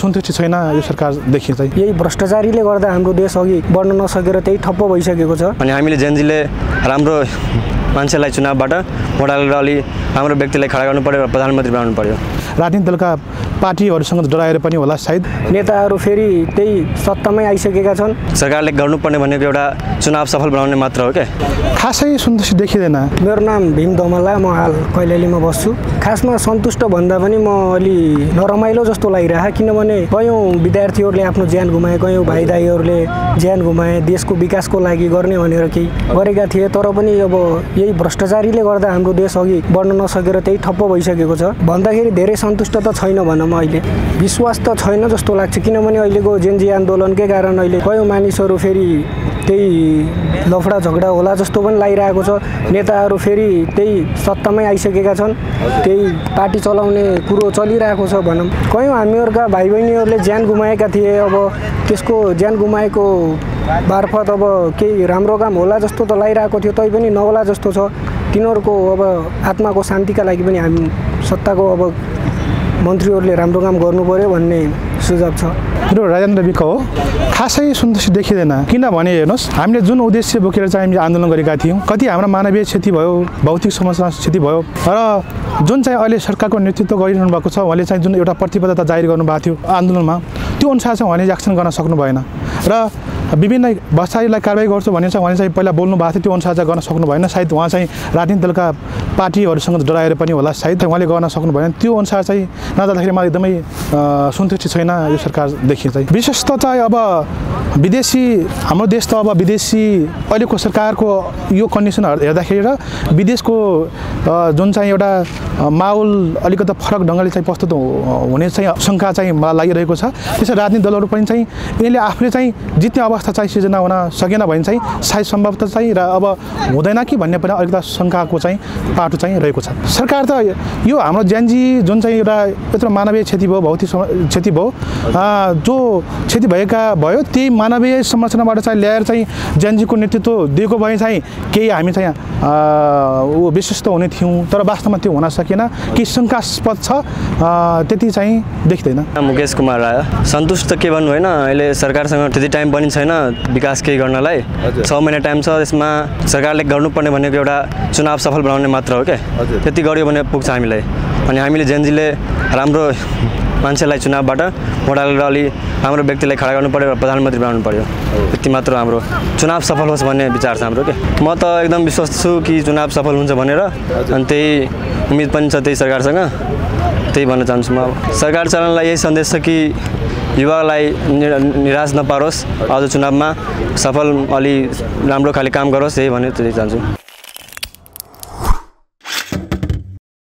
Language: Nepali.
सन्तुष्टि छैन यो सरकारदेखि चाहिँ। यही भ्रष्टाचारीले गर्दा हाम्रो देश अघि बढ्न नसकेर त्यही ठप्प भइसकेको छ। अनि हामीले जेनजीले राम्रो मान्छेलाई चुनावबाट मोडालेर अलि राम्रो व्यक्तिलाई खडा गर्नु पर्यो र प्रधानमन्त्री बनाउनु पर्यो। राजनीतिक दलका पार्टीहरूसँग डराएर पनि होला सायद नेताहरू फेरि त्यही सत्तामै आइसकेका छन्। सरकारले गर्नुपर्ने भनेको एउटा चुनाव सफल बनाउने मात्र हो क्या, खासै सन्तुष्टि देखिँदैन। मेरो नाम भीम दमला, म हाल कैलालीमा बस्छु। खासमा सन्तुष्ट भन्दा पनि म अलि नरमाइलो जस्तो लागिरहेको, किनभने कयौँ विद्यार्थीहरूले आफ्नो ज्यान गुमाए, कयौँ भाइ दाइहरूले ज्यान गुमाए, देशको विकासको लागि गर्ने भनेर केही गरेका थिए। तर पनि अब यही भ्रष्टाचारीले गर्दा हाम्रो देश अघि बढ्न नसकेर त्यही ठप्प भइसकेको छ। भन्दाखेरि धेरै सन्तुष्ट त छैन भनौँ, अहिले विश्वास त छैन जस्तो लाग्छ। किनभने अहिलेको जेनजी आन्दोलनकै कारण अहिले कयौँ मानिसहरू फेरि त्यही लफडा झगडा होला जस्तो पनि लागिरहेको छ। नेताहरू फेरि त्यही सत्तामै आइसकेका छन्, त्यही पार्टी चलाउने कुरो चलिरहेको छ भनौँ। कयौँ हामीहरूका भाइ बहिनीहरूले ज्यान गुमाएका थिए। अब त्यसको ज्यान गुमाएको मार्फत अब केही राम्रो काम होला जस्तो त लागिरहेको थियो, तैपनि नहोला जस्तो छ। तिनीहरूको अब आत्माको शान्तिका लागि पनि हामी सत्ताको अब मन्त्रीहरूले राम्रो काम गर्नु पर्यो भन्ने सुझाव छ। मेरो राजेन्द्र विक हो। खासै सन्तुष्टि देखिँदैन, किनभने हेर्नुहोस् हामीले जुन उद्देश्य बोकेर चाहिँ हामीले आन्दोलन गरेका थियौँ, कति हाम्रो मानवीय क्षति भयो, भौतिक समस्या क्षति भयो, र जुन चाहिँ अहिले सरकारको नेतृत्व गरिरहनु भएको छ उहाँले चाहिँ जुन एउटा प्रतिबद्धता जाहेर गर्नुभएको थियो आन्दोलनमा, त्यो अनुसार चाहिँ उहाँले एक्सन गर्न सक्नु भएन। र विभिन्न भ्रष्टाचारीलाई कारबाही गर्छु भने चाहिँ उहाँले चाहिँ पहिला बोल्नु भएको थियो, त्यो अनुसार चाहिँ गर्न सक्नु भएन। सायद उहाँ चाहिँ राजनीतिक दलका पार्टीहरूसँग डराएर पनि होला सायद उहाँले गर्न सक्नु भएन। त्यो अनुसार चाहिँ नजाँदाखेरि मलाई एकदमै सन्तुष्टि छैन यो सरकारदेखि चाहिँ। विशेष त चाहिँ अब विदेशी हाम्रो देश त अब विदेशी अहिलेको सरकारको यो कन्डिसनहरू हेर्दाखेरि र विदेशको जुन चाहिँ एउटा माहौल अलिकति फरक ढङ्गले चाहिँ प्रस्तुत हुने चाहिँ शङ्का चाहिँ मलाई लागिरहेको छ। त्यसै राजनीतिक दलहरू पनि चाहिँ यिनले आफूले चाहिँ जित्ने अवस्था चाहिँ सिर्जना हुन सकेन भने चाहिँ सायद सम्भवतः चाहिँ र अब हुँदैन कि भन्ने पनि अलिकति शङ्काको चाहिँ पाटो चाहिँ रहेको छ। सरकार त यो हाम्रो जेनजी जुन चाहिँ एउटा यत्रो मानवीय क्षति भयो, भौतिक क्षति भयो, जो क्षति भयो त्यही मानवीय संरचनाबाट चाहिँ ल्याएर चाहिँ जेनजीको नेतृत्व दिएको भए चाहिँ केही हामी चाहिँ विशिष्ट हुने थियौँ, तर वास्तवमा त्यो हुन सकेन। केही शङ्कास्पद छ, त्यति चाहिँ देख्दैन। मुकेश कुमार राय। सन्तुष्ट के भन्नु होइन, अहिले सरकारसँग त्यति टाइम पनि छैन विकास केही गर्नलाई। 6 महिना टाइम छ, त्यसमा सरकारले गर्नुपर्ने भनेको एउटा चुनाव सफल बनाउने मात्र हो क्या, त्यति गर्यो भने पुग्छ हामीलाई। अनि हामीले जेनजीले राम्रो मान्छेलाई चुनावबाट मोडालेर अलि राम्रो व्यक्तिलाई खडा गर्नु पर्यो र प्रधानमन्त्री बनाउनु पर्यो। त्यति मात्र हाम्रो चुनाव सफल होस् भन्ने विचार छ हाम्रो क्या। म त एकदम विश्वास छु कि चुनाव सफल हुन्छ भनेर, अनि त्यही उम्मिद पनि छ त्यही सरकारसँग। त्यही भन्न चाहन्छु म। सरकार चलाउनलाई यही सन्देश छ कि युवालाई निराश नपारोस्, आज चुनावमा सफल अलि राम्रो खाले काम गरोस्, यही भन्ने चाहन्छु।